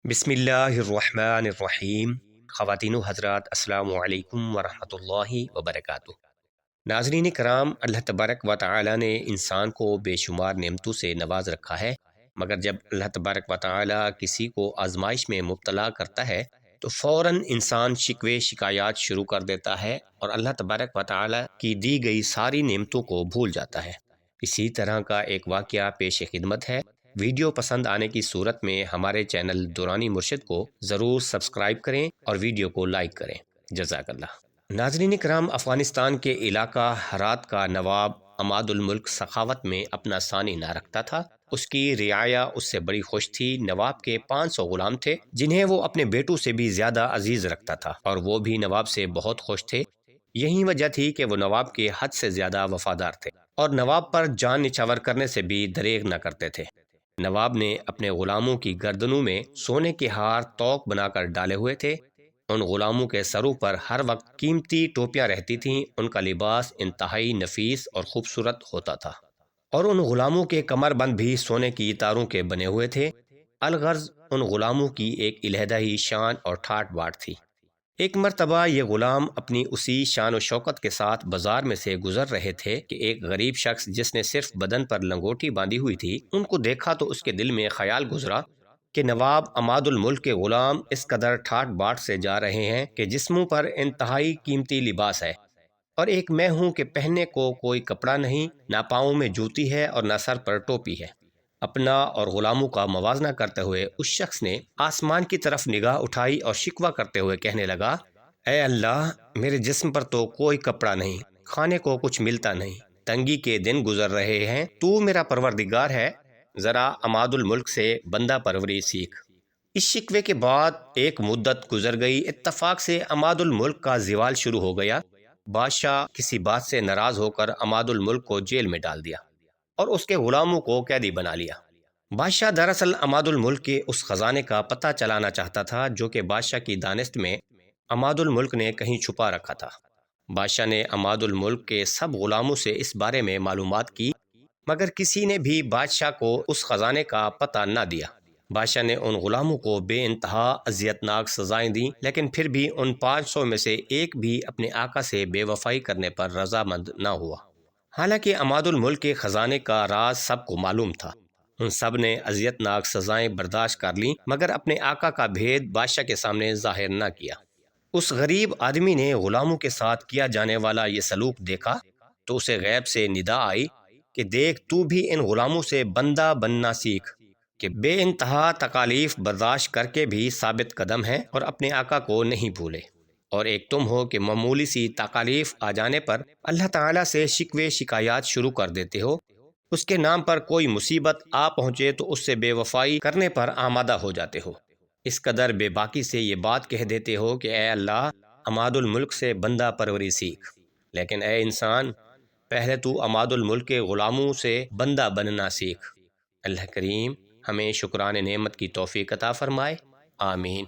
بسم اللہ الرحمن الرحیم۔ خواتین و حضرات، السلام علیکم ورحمۃ اللہ وبرکاتہ۔ ناظرین کرام، اللہ تبارک و تعالی نے انسان کو بے شمار نعمتوں سے نواز رکھا ہے، مگر جب اللہ تبارک و تعالی کسی کو آزمائش میں مبتلا کرتا ہے تو فوراً انسان شکوے شکایات شروع کر دیتا ہے اور اللہ تبارک و تعالی کی دی گئی ساری نعمتوں کو بھول جاتا ہے۔ اسی طرح کا ایک واقعہ پیش خدمت ہے۔ ویڈیو پسند آنے کی صورت میں ہمارے چینل دورانی مرشد کو ضرور سبسکرائب کریں اور ویڈیو کو لائک کریں، جزاک اللہ۔ ناظرین کرام، افغانستان کے علاقہ ہرات کا نواب عماد الملک سخاوت میں اپنا ثانی نہ رکھتا تھا۔ اس کی رعایا اس سے بڑی خوش تھی۔ نواب کے 500 غلام تھے جنہیں وہ اپنے بیٹوں سے بھی زیادہ عزیز رکھتا تھا، اور وہ بھی نواب سے بہت خوش تھے۔ یہی وجہ تھی کہ وہ نواب کے حد سے زیادہ وفادار تھے اور نواب پر جان نچھاور کرنے سے بھی دریغ نہ کرتے تھے۔ نواب نے اپنے غلاموں کی گردنوں میں سونے کے ہار توق بنا کر ڈالے ہوئے تھے۔ ان غلاموں کے سروں پر ہر وقت قیمتی ٹوپیاں رہتی تھیں۔ ان کا لباس انتہائی نفیس اور خوبصورت ہوتا تھا، اور ان غلاموں کے کمر بند بھی سونے کی تاروں کے بنے ہوئے تھے۔ الغرض ان غلاموں کی ایک علیحدہ ہی شان اور ٹھاٹ باٹ تھی۔ ایک مرتبہ یہ غلام اپنی اسی شان و شوکت کے ساتھ بازار میں سے گزر رہے تھے کہ ایک غریب شخص جس نے صرف بدن پر لنگوٹی باندھی ہوئی تھی ان کو دیکھا تو اس کے دل میں خیال گزرا کہ نواب عماد الملک کے غلام اس قدر ٹھاٹ باٹ سے جا رہے ہیں کہ جسموں پر انتہائی قیمتی لباس ہے، اور ایک میں ہوں کہ پہننے کو کوئی کپڑا نہیں، نہ پاؤں میں جوتی ہے اور نہ سر پر ٹوپی ہے۔ اپنا اور غلاموں کا موازنہ کرتے ہوئے اس شخص نے آسمان کی طرف نگاہ اٹھائی اور شکوہ کرتے ہوئے کہنے لگا، اے اللہ، میرے جسم پر تو کوئی کپڑا نہیں، کھانے کو کچھ ملتا نہیں، تنگی کے دن گزر رہے ہیں، تو میرا پروردگار ہے، ذرا عماد الملک سے بندہ پروری سیکھ۔ اس شکوے کے بعد ایک مدت گزر گئی۔ اتفاق سے عماد الملک کا زوال شروع ہو گیا۔ بادشاہ کسی بات سے ناراض ہو کر عماد الملک کو جیل میں ڈال دیا اور اس کے غلاموں کو قیدی بنا لیا۔ بادشاہ دراصل عماد الملک کے اس خزانے کا پتہ چلانا چاہتا تھا جو کہ بادشاہ کی دانست میں عماد الملک نے کہیں چھپا رکھا تھا۔ بادشاہ نے عماد الملک کے سب غلاموں سے اس بارے میں معلومات کی، مگر کسی نے بھی بادشاہ کو اس خزانے کا پتہ نہ دیا۔ بادشاہ نے ان غلاموں کو بے انتہا اذیتناک سزائیں دیں، لیکن پھر بھی ان 500 میں سے ایک بھی اپنے آقا سے بے وفائی کرنے پر رضامند نہ ہوا۔ حالانکہ عماد الملک کے خزانے کا راز سب کو معلوم تھا۔ ان سب نے اذیتناک سزائیں برداشت کر لیں، مگر اپنے آقا کا بھید بادشاہ کے سامنے ظاہر نہ کیا۔ اس غریب آدمی نے غلاموں کے ساتھ کیا جانے والا یہ سلوک دیکھا تو اسے غیب سے ندا آئی کہ دیکھ، تو بھی ان غلاموں سے بندہ بننا سیکھ، کہ بے انتہا تکالیف برداشت کر کے بھی ثابت قدم ہیں اور اپنے آقا کو نہیں بھولے، اور ایک تم ہو کہ معمولی سی تکالیف آ جانے پر اللہ تعالیٰ سے شکوے شکایات شروع کر دیتے ہو۔ اس کے نام پر کوئی مصیبت آ پہنچے تو اس سے بے وفائی کرنے پر آمادہ ہو جاتے ہو۔ اس قدر بے باکی سے یہ بات کہہ دیتے ہو کہ اے اللہ، عماد الملک سے بندہ پروری سیکھ۔ لیکن اے انسان، پہلے تو عماد الملک کے غلاموں سے بندہ بننا سیکھ۔ اللہ کریم ہمیں شکران نعمت کی توفیق عطا فرمائے، آمین۔